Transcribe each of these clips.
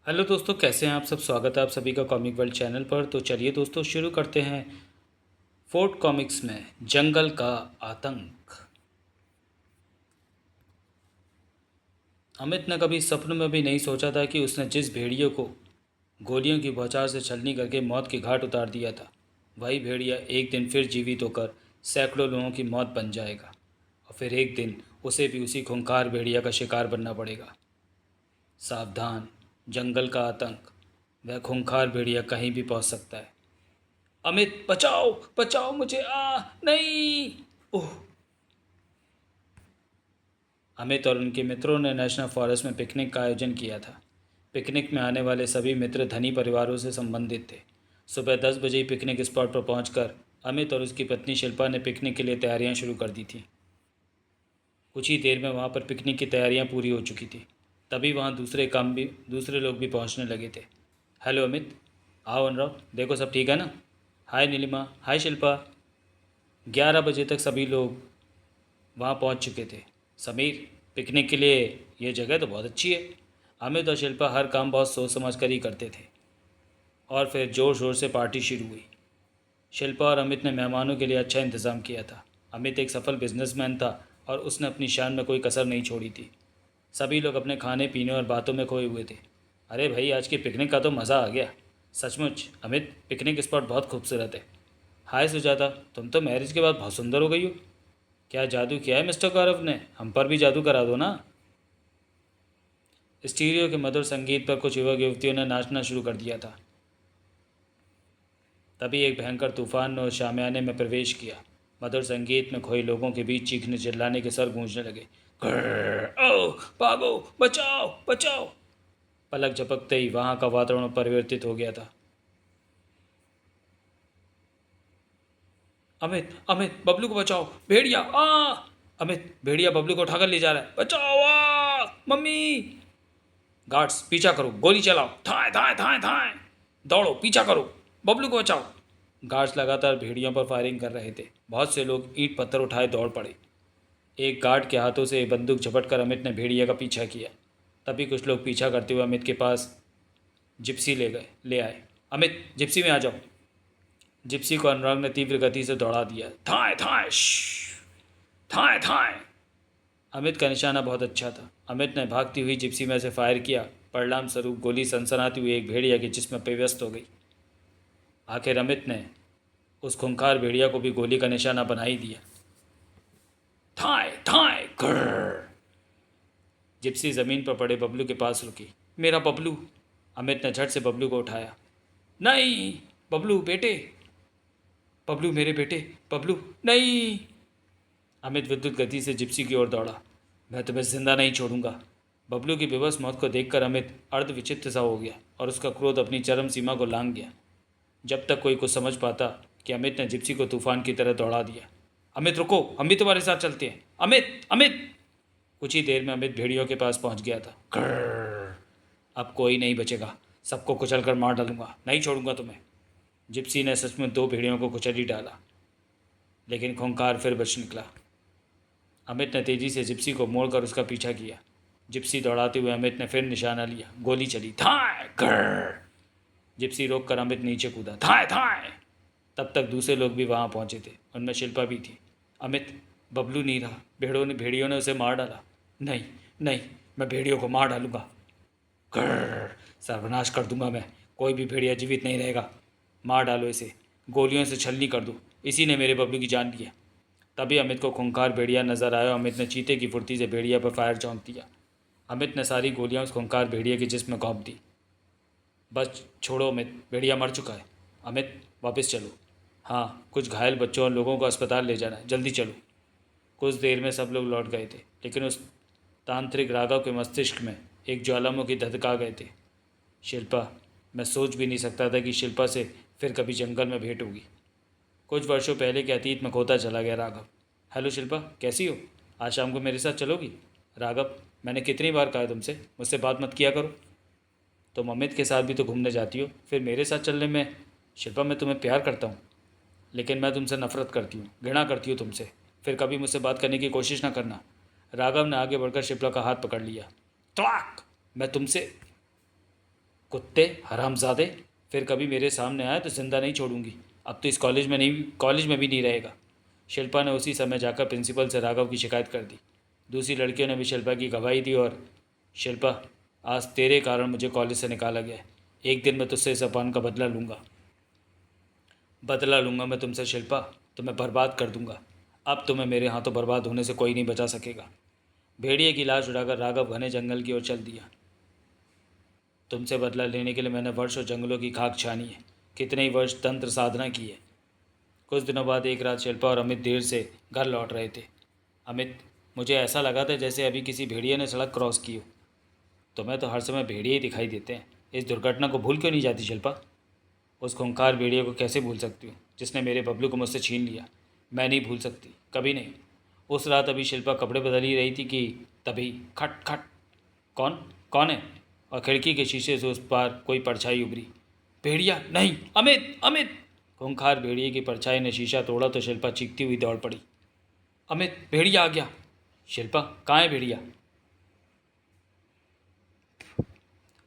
Hello दोस्तों, कैसे हैं आप सब। स्वागत है आप सभी का कॉमिक वर्ल्ड चैनल पर। तो चलिए दोस्तों, शुरू करते हैं फोर्ट कॉमिक्स में जंगल का आतंक। अमित ने कभी सपने में भी नहीं सोचा था कि उसने जिस भेड़िए को गोलियों की बौछार से छलनी करके मौत की घाट उतार दिया था, वही भेड़िया एक दिन फिर जीवित होकर सैकड़ों लोगों की मौत बन जाएगा। और फिर एक दिन उसे भी उसी खूंखार भेड़िया का शिकार बनना पड़ेगा। सावधान, जंगल का आतंक। वह खूंखार भेड़िया कहीं भी पहुंच सकता है। अमित, बचाओ बचाओ मुझे, नहीं। ओह। अमित और उनके मित्रों ने नेशनल फॉरेस्ट में पिकनिक का आयोजन किया था। पिकनिक में आने वाले सभी मित्र धनी परिवारों से संबंधित थे। सुबह 10 बजे ही पिकनिक स्पॉट पर पहुंचकर अमित और उसकी पत्नी शिल्पा ने पिकनिक के लिए तैयारियां शुरू कर दी थीं। कुछ ही देर में वहां पर पिकनिक की तैयारियां पूरी हो चुकी थी। तभी वहां दूसरे लोग भी पहुंचने लगे थे। हेलो अमित, आओ अनुराग, देखो सब ठीक है ना। हाय नीलिमा, हाय शिल्पा। 11 बजे तक सभी लोग वहाँ पहुँच चुके थे। समीर, पिकनिक के लिए ये जगह तो बहुत अच्छी है। अमित और शिल्पा हर काम बहुत सोच समझ कर ही करते थे। और फिर ज़ोर शोर से पार्टी शुरू हुई। शिल्पा और अमित ने मेहमानों के लिए अच्छा इंतज़ाम किया था। अमित एक सफल बिजनेसमैन था और उसने अपनी शान में कोई कसर नहीं छोड़ी थी। सभी लोग अपने खाने पीने और बातों में खोए हुए थे। अरे भाई, आज की पिकनिक का तो मज़ा आ गया। सचमुच अमित, पिकनिक स्पॉट बहुत खूबसूरत है। हाय सुजाता, तुम तो मैरिज के बाद बहुत सुंदर हो गई हो। क्या जादू किया है मिस्टर गौरव ने? हम पर भी जादू करा दो ना। स्टीरियो के मधुर संगीत पर कुछ युवक युवतियों ने नाचना शुरू कर दिया था। तभी एक भयंकर तूफान ने उस शामियाने में प्रवेश किया। मधुर संगीत में खोए लोगों के बीच चीखने चिल्लाने के स्वर गूंजने लगे। ओ, भागो, बचाओ बचाओ। पलक झपकते ही वहां का वातावरण परिवर्तित हो गया था। अमित, अमित, बबलू को बचाओ, भेड़िया अमित, भेड़िया बबलू को उठाकर ले जा रहा है, बचाओ मम्मी। गार्ड्स, पीछा करो, गोली चलाओ, थाए थाए थाए थाए। दौड़ो, पीछा करो, बबलू को बचाओ। गार्ड्स लगातार भेड़ियों पर फायरिंग कर रहे थे। बहुत से लोग ईंट पत्थर उठाए दौड़ पड़े। एक गार्ड के हाथों से बंदूक झपट कर अमित ने भेड़िया का पीछा किया। तभी कुछ लोग पीछा करते हुए अमित के पास जिप्सी ले आए। अमित, जिप्सी में आ जाओ। जिप्सी को अनुराग ने तीव्र गति से दौड़ा दिया। थाए थाए थाए थाए। अमित का निशाना बहुत अच्छा था। अमित ने भागती हुई जिप्सी में से फायर किया। परिणाम स्वरूप गोली सनसनाती हुई एक भेड़िया के जिस्म पर व्यस्त हो गई। आखिर अमित ने उस खूंखार भेड़िया को भी गोली का निशाना बना ही दिया। थाए थाए ग्रर। जिप्सी जमीन पर पड़े बबलू के पास रुकी। मेरा बबलू। अमित ने झट से बबलू को उठाया। नहीं, बबलू बेटे, बबलू मेरे बेटे, बबलू नहीं। अमित विद्युत गति से जिप्सी की ओर दौड़ा। मैं तुम्हें जिंदा नहीं छोड़ूंगा। बबलू की बेबस मौत को देखकर अमित अर्ध विचित्र सा हो गया और उसका क्रोध अपनी चरम सीमा को लांघ गया। जब तक कोई कुछ समझ पाता कि अमित ने जिप्सी को तूफान की तरह दौड़ा दिया। अमित रुको, हम भी तुम्हारे साथ चलते हैं। अमित, अमित। कुछ ही देर में अमित भेड़ियों के पास पहुंच गया था। ग्रर। अब कोई नहीं बचेगा, सबको कुचल कर मार डालूंगा, नहीं छोड़ूंगा तुम्हें। जिप्सी ने सच में 2 भेड़ियों को कुचल ही डाला, लेकिन खूंखार फिर बच निकला। अमित ने तेजी से जिप्सी को मोड़कर उसका पीछा किया। जिप्सी दौड़ाते हुए अमित ने फिर निशाना लिया। गोली चली। थाए ग्रर। जिप्सी रोक कर अमित नीचे कूदा। थाए थाए। तब तक दूसरे लोग भी वहां पहुंचे थे। उनमें शिल्पा भी थी। अमित, बबलू नहीं रहा, भेड़ियों ने उसे मार डाला। नहीं, नहीं, मैं भेड़ियों को मार डालूंगा। ग्रर। सर्वनाश कर दूंगा मैं, कोई भी भेड़िया जीवित नहीं रहेगा। मार डालो इसे, गोलियों से छलनी कर दो, इसी ने मेरे बबलू की जान ली है। तभी अमित को खूंखार भेड़िया नजर आया। अमित ने चीते की फुर्ती से भेड़िया पर फायर चौंक दिया। अमित ने सारी गोलियां उस खूंखार भेड़िया के जिस्म में घोंप दी। बस छोड़ो अमित, भेड़िया मर चुका है। अमित, वापस चलो। हाँ, कुछ घायल बच्चों और लोगों को अस्पताल ले जाना है, जल्दी चलो। कुछ देर में सब लोग लौट गए थे, लेकिन उस तांत्रिक राघव के मस्तिष्क में एक ज्वालामुखी धधका गए थे। शिल्पा, मैं सोच भी नहीं सकता था कि शिल्पा से फिर कभी जंगल में भेंट होगी। कुछ वर्षों पहले के अतीत में खोता चला गया राघव। हेलो शिल्पा, कैसी हो? आज शाम को मेरे साथ चलोगी? राघव, मैंने कितनी बार कहा है तुमसे मुझसे बात मत किया करो। तुम अमित के साथ भी तो घूमने जाती हो, फिर मेरे साथ चलने में? शिल्पा, मैं तुम्हें प्यार करता हूँ, लेकिन मैं तुमसे नफरत करती हूँ, घृणा करती हूँ तुमसे। फिर कभी मुझसे बात करने की कोशिश ना करना। राघव ने आगे बढ़कर शिप्रा का हाथ पकड़ लिया। तड़ाक! मैं तुमसे कुत्ते हरामजादे, फिर कभी मेरे सामने आए तो जिंदा नहीं छोड़ूंगी। अब तो इस कॉलेज में भी नहीं रहेगा। शिल्पा ने उसी समय जाकर प्रिंसिपल से राघव की शिकायत कर दी। दूसरी लड़कियों ने भी शिल्पा की गवाही दी और शिल्पा, आज तेरे कारण मुझे कॉलेज से निकाला गया है। एक दिन मैं तुझसे इस अपमान का बदला लूँगा मैं तुमसे शिल्पा, तुम्हें बर्बाद कर दूंगा। अब तुम्हें मेरे हाथों बर्बाद होने से कोई नहीं बचा सकेगा। भेड़िए की लाश उठाकर राघव घने जंगल की ओर चल दिया। तुमसे बदला लेने के लिए मैंने वर्षों जंगलों की खाक छानी है, कितने ही वर्ष तंत्र साधना की है। कुछ दिनों बाद एक रात शिल्पा और अमित देर से घर लौट रहे थे। अमित, मुझे ऐसा लगा था जैसे अभी किसी भेड़िए ने सड़क क्रॉस की हो। तुम्हें तो हर समय भेड़िए ही दिखाई देते हैं। इस दुर्घटना को भूल क्यों नहीं जाती शिल्पा? उस खूंखार भेड़िए को कैसे भूल सकती हूँ जिसने मेरे बबलू को मुझसे छीन लिया? मैं नहीं भूल सकती, कभी नहीं। उस रात अभी शिल्पा कपड़े बदल ही रही थी कि तभी खट खट। कौन कौन है? और खिड़की के शीशे से उस पार कोई परछाई उभरी। भेड़िया नहीं, अमित अमित! खूंखार भेड़िए की परछाई ने शीशा तोड़ा तो शिल्पा चीखती हुई दौड़ पड़ी। अमित, भेड़िया आ गया! शिल्पा, कहाँ है भेड़िया?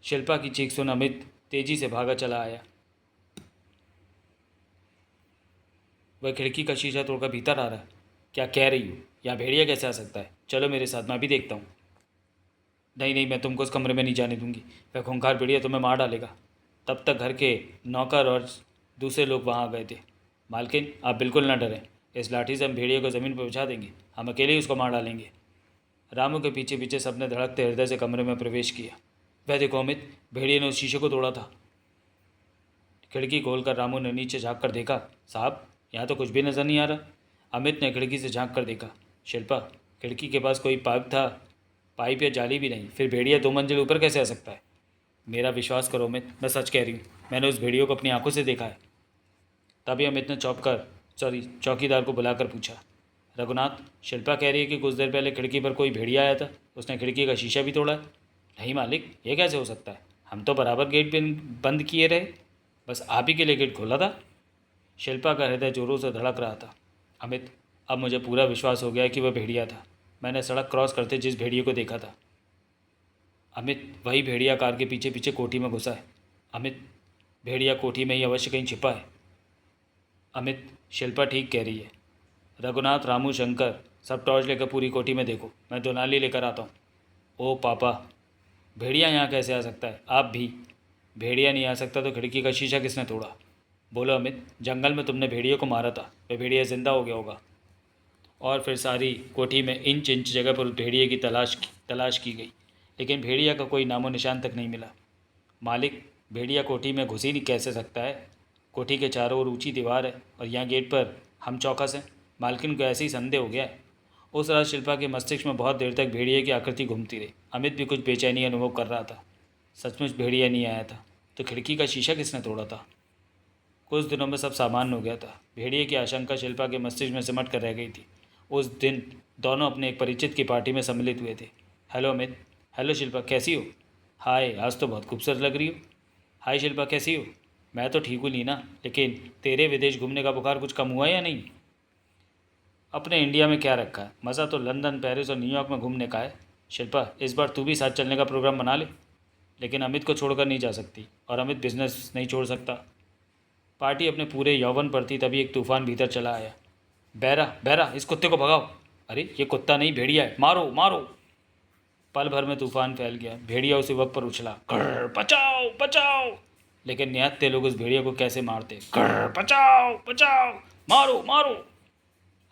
शिल्पा की चीख सुन अमित तेजी से भागा चला आया। वह खिड़की का शीशा तोड़कर भीतर आ रहा है। क्या कह रही हो? यहाँ भेड़िया कैसे आ सकता है? चलो मेरे साथ, मैं भी देखता हूँ। नहीं नहीं, मैं तुमको उस कमरे में नहीं जाने दूंगी। वह खूंखार भेड़िया तुम्हें मार डालेगा। तब तक घर के नौकर और दूसरे लोग वहाँ आ गए थे। मालकिन, आप बिल्कुल ना डरें। इस लाठी से हम भेड़िया को ज़मीन पर बिछा देंगे। हम अकेले ही उसको मार डालेंगे। रामू के पीछे पीछे सबने धड़कते हृदय से कमरे में प्रवेश किया। वह देखो अमित, भेड़िए ने उस शीशे को तोड़ा था। खिड़की खोलकर रामू ने नीचे झाँक कर देखा। साहब, यहाँ तो कुछ भी नज़र नहीं आ रहा। अमित ने खिड़की से झाँक कर देखा। शिल्पा, खिड़की के पास कोई पाइप था, पाइप या जाली भी नहीं। फिर भेड़िया 2 मंजिल ऊपर कैसे आ सकता है? मेरा विश्वास करो अमित, मैं सच कह रही हूँ। मैंने उस भेड़ियों को अपनी आंखों से देखा है। तभी अमित ने चौकीदार को बुलाकर पूछा, रघुनाथ, शिल्पा कह रही है कि कुछ देर पहले खिड़की पर कोई भेड़िया आया था, उसने खिड़की का शीशा भी तोड़ा है। नहीं मालिक, ये कैसे हो सकता है? हम तो बराबर गेट बंद किए रहे, बस आप ही के लिए गेट खोला था। शिल्पा का हृदय जोरों से धड़क रहा था। अमित, अब मुझे पूरा विश्वास हो गया कि वह भेड़िया था। मैंने सड़क क्रॉस करते जिस भेड़िए को देखा था। अमित, वही भेड़िया कार के पीछे पीछे कोठी में घुसा है। अमित, भेड़िया कोठी में ही अवश्य कहीं छिपा है। अमित, शिल्पा ठीक कह रही है। रघुनाथ, रामू, शंकर, सब टॉर्च लेकर पूरी कोठी में देखो, मैं दोनाली लेकर आता हूँ। ओ पापा, भेड़िया यहाँ कैसे आ सकता है? आप भी? भेड़िया नहीं आ सकता तो खिड़की का शीशा किसने तोड़ा? बोलो अमित, जंगल में तुमने भेड़िए को मारा था, वह भेड़िया जिंदा हो गया होगा। और फिर सारी कोठी में इंच इंच जगह पर उस भेड़िए की तलाश की गई, लेकिन भेड़िया का कोई नामो निशान तक नहीं मिला। मालिक, भेड़िया कोठी में घुस ही नहीं कैसे सकता है? कोठी के चारों ओर ऊंची दीवार है और यहाँ गेट पर हम चौकस हैं। मालकिन को ऐसे ही संदेह हो गया है। उस रात शिल्पा के मस्तिष्क में बहुत देर तक भेड़िए की आकृति घूमती रही। अमित भी कुछ बेचैनी अनुभव कर रहा था। सचमुच भेड़िया नहीं आया था तो खिड़की का शीशा किसने तोड़ा था? कुछ दिनों में सब सामान्य हो गया था। भेड़िए की आशंका शिल्पा के मस्तिष्क में सिमट कर रह गई थी। उस दिन दोनों अपने एक परिचित की पार्टी में सम्मिलित हुए थे। हेलो अमित। हेलो शिल्पा, कैसी हो? हाय, आज तो बहुत खूबसूरत लग रही हो। हाय शिल्पा, कैसी हो? मैं तो ठीक हूँ लीना, लेकिन तेरे विदेश घूमने का बुखार कुछ कम हुआ या नहीं? अपने इंडिया में क्या रखा है, मज़ा तो लंदन, पेरिस और न्यूयॉर्क में घूमने का है। शिल्पा, इस बार तू भी साथ चलने का प्रोग्राम बना ले। लेकिन अमित को छोड़कर नहीं जा सकती और अमित बिजनेस नहीं छोड़ सकता। पार्टी अपने पूरे यौवन पर थी, तभी एक तूफान भीतर चला आया। बहरा, बहरा, इस कुत्ते को भगाओ। अरे ये कुत्ता नहीं, भेड़िया है, मारो मारो। पल भर में तूफान फैल गया। भेड़िया उस युवक पर उछला, कर बचाओ बचाओ। लेकिन निहत्थे लोग उस भेड़िया को कैसे मारते। कर बचाओ बचाओ, मारो मारो।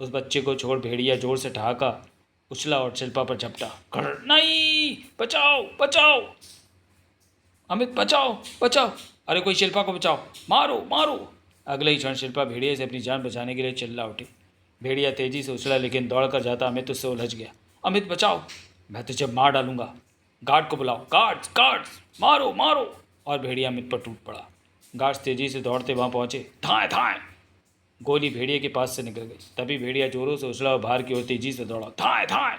उस बच्चे को छोड़ भेड़िया जोर से ठहाका, उछला और शिल्पा पर झपटा। कर नहीं, बचाओ बचाओ। अमित, बचाओ बचाओ। अरे कोई शिल्पा को बचाओ, मारो मारो। अगले ही क्षण शिल्पा भेड़िए से अपनी जान बचाने के लिए चिल्ला उठी। भेड़िया तेजी से उछला, लेकिन दौड़ कर जाता अमित उससे उलझ गया। अमित बचाओ, मैं तुझे मार डालूंगा। गार्ड को बुलाओ, गार्ड्स गार्ड्स, मारो मारो। और भेड़िया अमित पर टूट पड़ा। गार्ड्स तेजी से दौड़ते वहाँ पहुँचे। धाएं धाएं। गोली भेड़िए के पास से निकल गई। तभी भेड़िया जोरों से उछला और बाहर की ओर तेजी से दौड़ा। धाएं धाएं।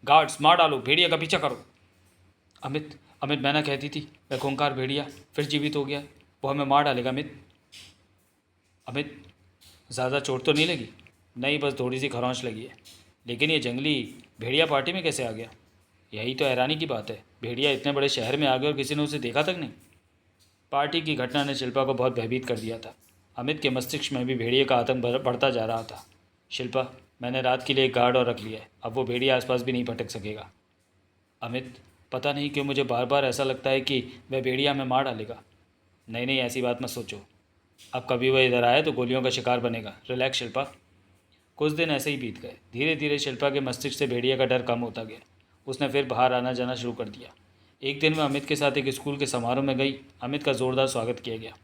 गार्ड्स, मार डालो, भेड़िया का पीछा करो। अमित, अमित, मैं ना कहती थी, वह खूंखार भेड़िया फिर जीवित हो गया। वो हमें मार डालेगा। अमित, अमित, ज़्यादा चोट तो नहीं लगी? नहीं, बस थोड़ी सी खरोंच लगी है। लेकिन ये जंगली भेड़िया पार्टी में कैसे आ गया? यही तो हैरानी की बात है। भेड़िया इतने बड़े शहर में आ गया और किसी ने उसे देखा तक नहीं। पार्टी की घटना ने शिल्पा को बहुत भयभीत कर दिया था। अमित के मस्तिष्क में भी भेड़िए का आतंक बढ़ता जा रहा था। शिल्पा, मैंने रात के लिए एक गार्ड और रख लिया है, अब वो भेड़िया आसपास भी नहीं भटक सकेगा। अमित, पता नहीं क्यों मुझे बार बार ऐसा लगता है कि वह भेड़िया हमें मार डालेगा। नहीं नहीं, ऐसी बात मत सोचो। अब कभी वह इधर आए तो गोलियों का शिकार बनेगा। रिलैक्स शिल्पा। कुछ दिन ऐसे ही बीत गए। धीरे धीरे शिल्पा के मस्तिष्क से भेड़िया का डर कम होता गया। उसने फिर बाहर आना जाना शुरू कर दिया। एक दिन वह अमित के साथ एक स्कूल के समारोह में गई। अमित का ज़ोरदार स्वागत किया गया।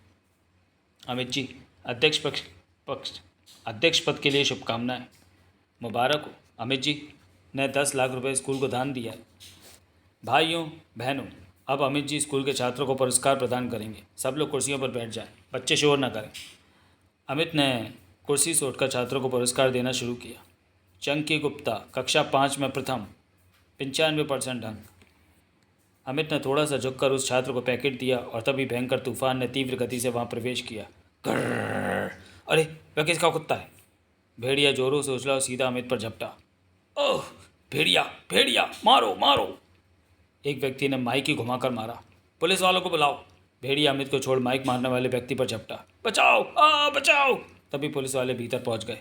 अमित जी, पक्ष अध्यक्ष पद के लिए शुभकामनाएं। मुबारक हो। अमित जी ने 10 लाख रुपए स्कूल को दान दिया है। भाइयों बहनों, अब अमित जी स्कूल के छात्रों को पुरस्कार प्रदान करेंगे। सब लोग कुर्सियों पर बैठ जाएं। बच्चे शोर न करें। अमित ने कुर्सी से उठकर छात्रों को पुरस्कार देना शुरू किया। चंकी गुप्ता, कक्षा 5 में प्रथम, 95% अंक। अमित ने थोड़ा सा झुककर उस छात्र को पैकेट दिया और तभी भयंकर तूफान ने तीव्र गति से वहाँ प्रवेश किया। अरे, वह किसका कुत्ता है? भेड़िया जोरों से उछला और सीधा अमित पर झपटा। ओह, भेड़िया भेड़िया, मारो मारो! एक व्यक्ति ने माइक ही घुमाकर मारा। पुलिस वालों को बुलाओ! भेड़िया अमित को छोड़ माइक मारने वाले व्यक्ति पर झपटा। बचाओ, बचाओ! तभी पुलिस वाले भीतर पहुंच गए।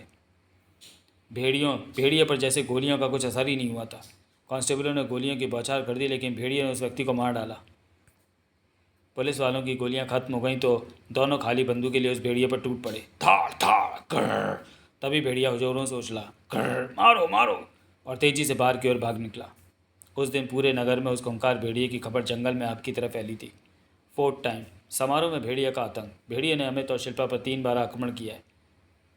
भेड़िया पर जैसे गोलियों का कुछ असर ही नहीं हुआ था। कांस्टेबलों ने गोलियों की बौछार कर दी, लेकिन भेड़िया ने उस व्यक्ति को मार डाला। पुलिस वालों की गोलियां खत्म हो गईं तो दोनों खाली बंदूक के लिए उस भेड़िए पर टूट पड़े। थाड़ थाड़। तभी भेड़िया जोरों से उछला, मारो मारो! और तेजी से बाहर की ओर भाग निकला। उस दिन पूरे नगर में उस खूंखार भेड़िए की खबर जंगल में आग की तरह फैली थी। 4th टाइम समारोह में भेड़िया का आतंक। भेड़िए ने अमित और शिल्पा पर 3 बार आक्रमण किया है।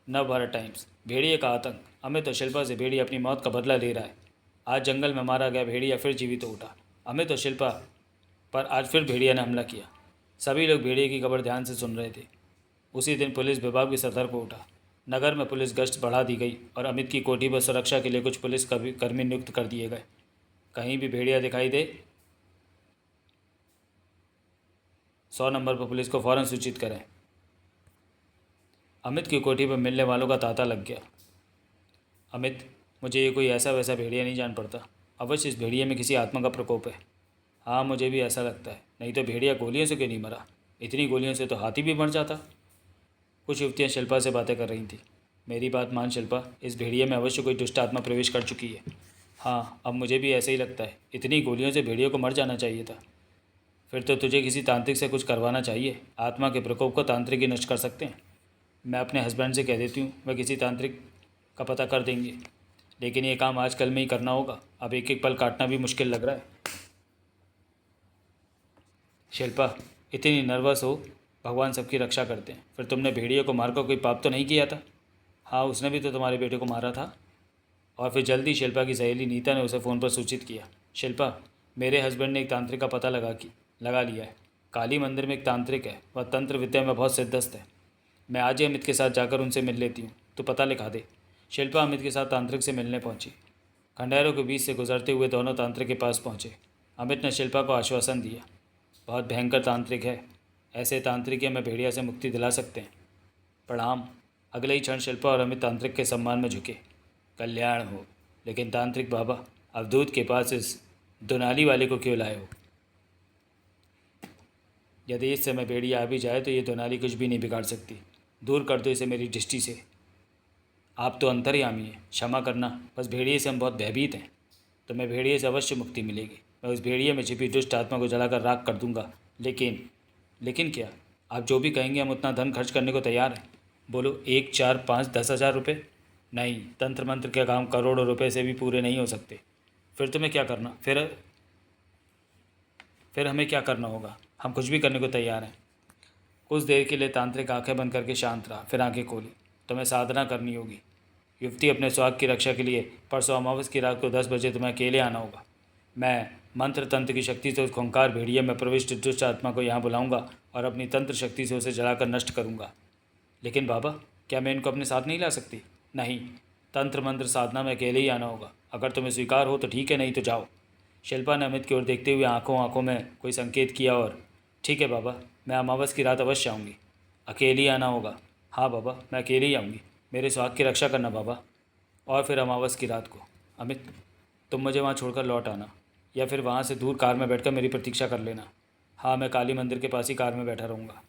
नवभारत टाइम्स, भेड़िए का आतंक। अमित और शिल्पा से भेड़िया अपनी मौत का बदला ले रहा है। आज जंगल में मारा गया भेड़िया फिर जीवित हो उठा। अमित और शिल्पा पर आज फिर भेड़िया ने हमला किया। सभी लोग भेड़िए की खबर ध्यान से सुन रहे थे। उसी दिन पुलिस विभाग भी सतर्क हो उठा। नगर में पुलिस गश्त बढ़ा दी गई और अमित की कोठी पर सुरक्षा के लिए कुछ पुलिस कर्मी नियुक्त कर दिए गए। कहीं भी भेड़िया दिखाई दे 100 नंबर पर पुलिस को फौरन सूचित करें। अमित की कोठी पर मिलने वालों का तांता लग गया। अमित, मुझे ये कोई ऐसा वैसा भेड़िया नहीं जान पड़ता। अवश्य इस भेड़िए में किसी आत्मा का प्रकोप है। हाँ, मुझे भी ऐसा लगता है। नहीं तो भेड़िया गोलियों से क्यों नहीं मरा? इतनी गोलियों से तो हाथी भी मर जाता। कुछ युवतियाँ शिल्पा से बातें कर रही थीं। मेरी बात मान शिल्पा, इस भेड़िए में अवश्य कोई दुष्ट आत्मा प्रवेश कर चुकी है। हाँ, अब मुझे भी ऐसे ही लगता है। इतनी गोलियों से भेड़िए को मर जाना चाहिए था। फिर तो तुझे किसी तांत्रिक से कुछ करवाना चाहिए। आत्मा के प्रकोप को तांत्रिक ही नष्ट कर सकते हैं। मैं अपने हस्बैंड से कह देती हूँ, वह किसी तांत्रिक का पता कर देंगे। लेकिन ये काम आजकल में ही करना होगा। अब एक एक पल काटना भी मुश्किल लग रहा है। शिल्पा, इतनी नर्वस हो? भगवान सबकी रक्षा करते हैं। फिर तुमने भेड़िए को मारकर कोई पाप तो नहीं किया था? हाँ, उसने भी तो तुम्हारे बेटे को मारा था। और फिर जल्दी शिल्पा की सहेली नीता ने उसे फ़ोन पर सूचित किया। शिल्पा, मेरे हस्बैंड ने एक तांत्रिक का पता लगा लिया है। काली मंदिर में एक तांत्रिक है, वह तंत्र विद्या में बहुत सिद्धस्त है। मैं आज ही अमित के साथ जाकर उनसे मिल लेती हूँ, तो पता लिखा दे। शिल्पा अमित के साथ तांत्रिक से मिलने पहुंची। खंडहरों के बीच से गुजरते हुए दोनों तांत्रिक के पास पहुंचे। अमित ने शिल्पा को आश्वासन दिया, बहुत भयंकर तांत्रिक है। ऐसे तांत्रिक हमें भेड़िया से मुक्ति दिला सकते हैं। प्रणाम। अगले ही क्षण शिल्पा और अमित तांत्रिक के सम्मान में झुके। कल्याण हो। लेकिन तांत्रिक बाबा, अवधूत के पास इस दुनाली वाले को क्यों लाए हो? यदि इस समय भेड़िया आ भी जाए तो ये दुनाली कुछ भी नहीं बिगाड़ सकती। दूर कर दो इसे मेरी दृष्टि से। आप तो अंतर्यामी हैं, क्षमा करना। बस भेड़िए से हम बहुत भयभीत हैं। तुम्हें भेड़िए से अवश्य मुक्ति मिलेगी। मैं उस भेड़िए में छिपी दुष्ट आत्मा को जलाकर राख कर दूंगा। लेकिन क्या? आप जो भी कहेंगे हम उतना धन खर्च करने को तैयार हैं। बोलो, 1, 4, 5, 10,000 रुपये? नहीं, तंत्र मंत्र के काम करोड़ों रुपए से भी पूरे नहीं हो सकते। फिर तुम्हें क्या करना? फिर हमें क्या करना होगा? हम कुछ भी करने को तैयार हैं। कुछ देर के लिए तांत्रिक आंखें बंद करके शांत रहा, फिर आंखें खोली। तुम्हें साधना करनी होगी। युवती, अपने स्वास्थ्य की रक्षा के लिए परसों अमावस की रात को 10 बजे तुम्हें अकेले आना होगा। मैं मंत्र तंत्र की शक्ति से उस खूंखार भेड़िए में प्रविष्ट दुष्ट आत्मा को यहाँ बुलाऊंगा और अपनी तंत्र शक्ति से उसे जलाकर नष्ट करूंगा। लेकिन बाबा, क्या मैं इनको अपने साथ नहीं ला सकती? नहीं, तंत्र मंत्र साधना में अकेले ही आना होगा। अगर तुम्हें स्वीकार हो तो ठीक है, नहीं तो जाओ। शिल्पा ने अमित की ओर देखते हुए आंखों में कोई संकेत किया और ठीक है बाबा, मैं अमावस की रात अवश्य आऊँगी। अकेले ही आना होगा? हाँ बाबा, मैं अकेले ही आऊँगी। मेरे स्वास्थ्य की रक्षा करना बाबा। और फिर अमावस की रात को अमित, तुम मुझे वहाँ छोड़कर लौट आना, या फिर वहाँ से दूर कार में बैठकर मेरी प्रतीक्षा कर लेना। हाँ, मैं काली मंदिर के पास ही कार में बैठा रहूँगा।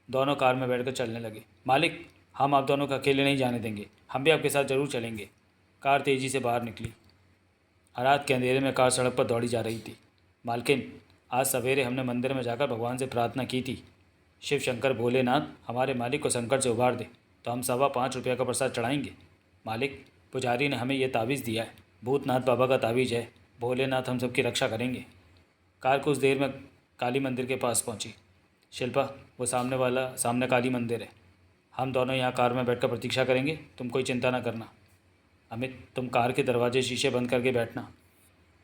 दोनों कार में बैठकर चलने लगे। मालिक, हम आप दोनों को अकेले नहीं जाने देंगे, हम भी आपके साथ ज़रूर चलेंगे। कार तेज़ी से बाहर निकली। रात के अंधेरे में कार सड़क पर दौड़ी जा रही थी। मालकिन, आज सवेरे हमने मंदिर में जाकर भगवान से प्रार्थना की थी, शिव शंकर भोलेनाथ हमारे मालिक को संकट से उबार दे, तो हम 5.25 का प्रसाद चढ़ाएंगे। मालिक, पुजारी ने हमें यह तावीज़ दिया है, भूतनाथ बाबा का तावीज़ है, भोलेनाथ हम सबकी रक्षा करेंगे। कार कुछ देर में काली मंदिर के पास पहुंची। शिल्पा, वो सामने काली मंदिर है। हम दोनों यहाँ कार में बैठकर प्रतीक्षा करेंगे, तुम कोई चिंता ना करना। अमित, तुम कार के दरवाजे शीशे बंद करके बैठना।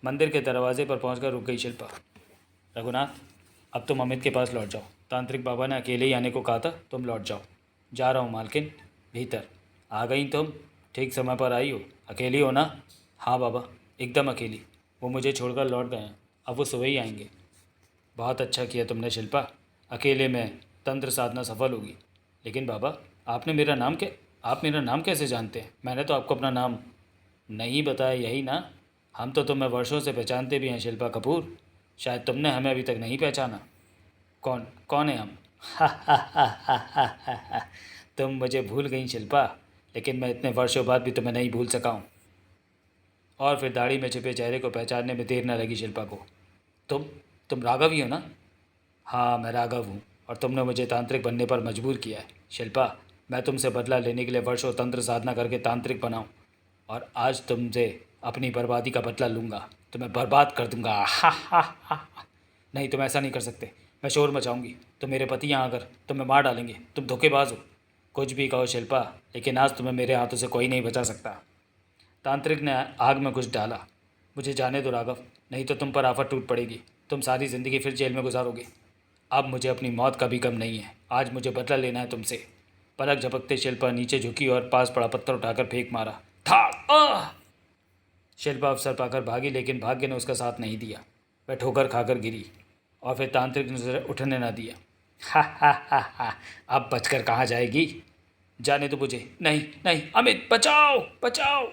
मंदिर के दरवाजे पर पहुंचकर रुक गई शिल्पा। रघुनाथ, अब तुम अमित के पास लौट जाओ, तांत्रिक बाबा ने अकेले ही आने को कहा था, तुम लौट जाओ। जा रहा हूँ मालकिन। भीतर आ गई तुम? ठीक समय पर आई हो। अकेली हो ना? हाँ बाबा, एकदम अकेली। वो मुझे छोड़कर लौट गए हैं, अब वो सुबह ही आएंगे। बहुत अच्छा किया तुमने शिल्पा, अकेले में तंत्र साधना सफल होगी। लेकिन बाबा, आप मेरा नाम कैसे जानते हैं? मैंने तो आपको अपना नाम नहीं बताया, यही ना? हम तो तुम्हें वर्षों से पहचानते भी हैं शिल्पा कपूर, शायद तुमने हमें अभी तक नहीं पहचाना। कौन कौन है हम? तुम मुझे भूल गई शिल्पा, लेकिन मैं इतने वर्षों बाद भी तुम्हें नहीं भूल सका हूँ। और फिर दाढ़ी में छिपे चेहरे को पहचानने में देर न लगी शिल्पा को। तुम राघव ही हो ना? हाँ, मैं राघव हूँ, और तुमने मुझे तांत्रिक बनने पर मजबूर किया है। शिल्पा, मैं तुमसे बदला लेने के लिए वर्षों तंत्र साधना करके तांत्रिक बनाऊँ, और आज तुमसे अपनी बर्बादी का बदला लूँगा, तुम्हें बर्बाद कर दूँगा। हा हा हा। नहीं, तुम ऐसा नहीं कर सकते। मैं शोर मचाऊंगी तो मेरे पति यहाँ आकर तुम्हें मार डालेंगे। तुम धोखेबाज हो। कुछ भी कहो शिल्पा, लेकिन आज तुम्हें मेरे हाथों से कोई नहीं बचा सकता। तांत्रिक ने आग में कुछ डाला। मुझे जाने दो राघव, नहीं तो तुम पर आफत टूट पड़ेगी। तुम सारी ज़िंदगी फिर जेल में गुजारोगे। अब मुझे अपनी मौत का भी गम नहीं है, आज मुझे बदला लेना है तुमसे। पलक झपकते शिल्पा नीचे झुकी और पास पड़ा पत्थर उठाकर फेंक मारा। था। शिल्पा अवसर पाकर भागी, लेकिन भाग्य ने उसका साथ नहीं दिया। वह ठोकर खाकर गिरी और फिर तांत्रिक ने उसे उठने ना दिया। हा हा हा हा, अब बचकर कहाँ जाएगी? जाने दो मुझे। नहीं नहीं, अमित, बचाओ बचाओ।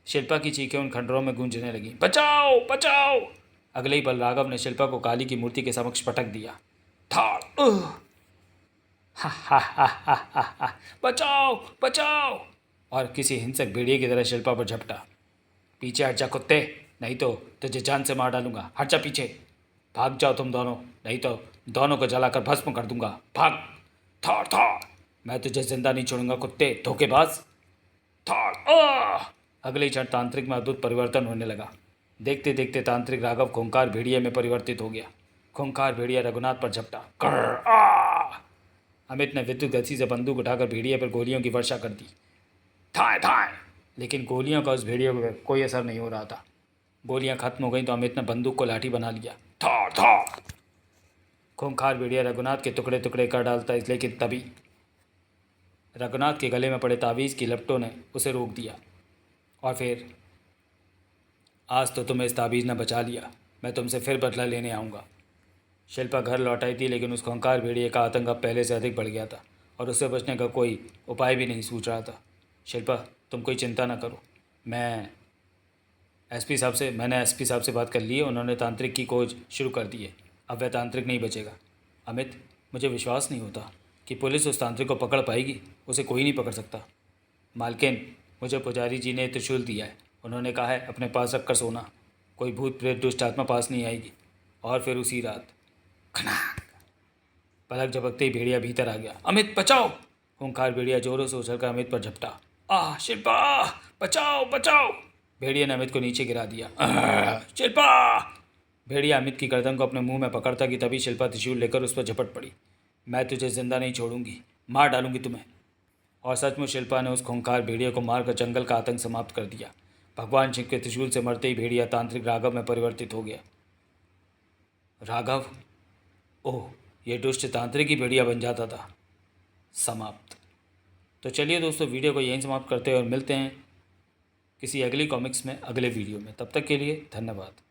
शिल्पा की चीखें उन खंडरों में गूंजने लगी। बचाओ बचाओ। अगले ही पल राघव ने शिल्पा को काली की मूर्ति के समक्ष पटक दिया। थाड़। हा हा हा हा हा हा, बचाओ बचाओ। और किसी हिंसक भेड़िए की तरह शिल्पा पर झपटा। पीछे हट जा कुत्ते, नहीं तो तुझे जान से मार डालूंगा। हट जा पीछे। भाग जाओ तुम दोनों, नहीं तो दोनों को जलाकर भस्म कर दूंगा। भाग। थाड़ थाड़, मैं तुझे जिंदा नहीं छोड़ूंगा कुत्ते, धोखेबाज। थाड़। अगले ही क्षण तांत्रिक में अद्भुत परिवर्तन होने लगा। देखते देखते तांत्रिक राघव खूंखार भेड़िए में परिवर्तित हो गया। खूंखार भेड़िया रघुनाथ पर झपटा। अमित ने विद्युत गति से बंदूक उठाकर भेड़िए पर गोलियों की वर्षा कर दी। थाए थाए, लेकिन गोलियों का उस भेड़िए पर कोई असर नहीं हो रहा था। गोलियां खत्म हो गई तो अमित ने बंदूक को लाठी बना लिया। थाड़ थाड़, खूंखार भेड़िया रघुनाथ के टुकड़े टुकड़े कर डालता, लेकिन तभी रघुनाथ के गले में पड़े तावीज़ की लपटों ने उसे रोक दिया। और फिर, आज तो तुम्हें इस तावीज़ ने बचा लिया, मैं तुमसे फिर बदला लेने आऊँगा। शिल्पा घर लौट आई थी, लेकिन उस खूंखार भेड़िए का आतंक अब पहले से अधिक बढ़ गया था और उससे बचने का कोई उपाय भी नहीं सूझ रहा था। शिल्पा, तुम कोई चिंता ना करो, मैंने एसपी साहब से बात कर ली है, उन्होंने तांत्रिक की खोज शुरू कर दी है। अब वह तांत्रिक नहीं बचेगा। अमित, मुझे विश्वास नहीं होता कि पुलिस उस तांत्रिक को पकड़ पाएगी, उसे कोई नहीं पकड़ सकता। मालकिन, मुझे पुजारी जी ने त्रिशूल दिया है, उन्होंने कहा है अपने पास रख कर सोना, कोई भूत प्रेत दुष्ट आत्मा पास नहीं आएगी। और फिर उसी रात खनाक, पलक झपकते ही भेड़िया भीतर आ गया। अमित, बचाओ। खूंखार भेड़िया जोरों से उछलकर अमित पर झपटा। शिल्पा, बचाओ बचाओ। भेड़िया ने अमित को नीचे गिरा दिया। शिल्पा। भेड़िया अमित की गर्दन को अपने मुंह में पकड़ता कि तभी शिल्पा त्रिशूल लेकर उस पर झपट पड़ी। मैं तुझे जिंदा नहीं छोड़ूंगी, मार डालूंगी तुम्हें। और सचमुच शिल्पा ने उस खूंखार भेड़िया को मारकर जंगल का आतंक समाप्त कर दिया। भगवान शिव के त्रिशूल से मरते ही भेड़िया तांत्रिक राघव में परिवर्तित हो गया। राघव, ओह, ये दुष्ट तांत्रिक ही भेड़िया बन जाता था। समाप्त। तो चलिए दोस्तों, वीडियो को यहीं समाप्त करते हैं और मिलते हैं किसी अगली कॉमिक्स में, अगले वीडियो में। तब तक के लिए धन्यवाद।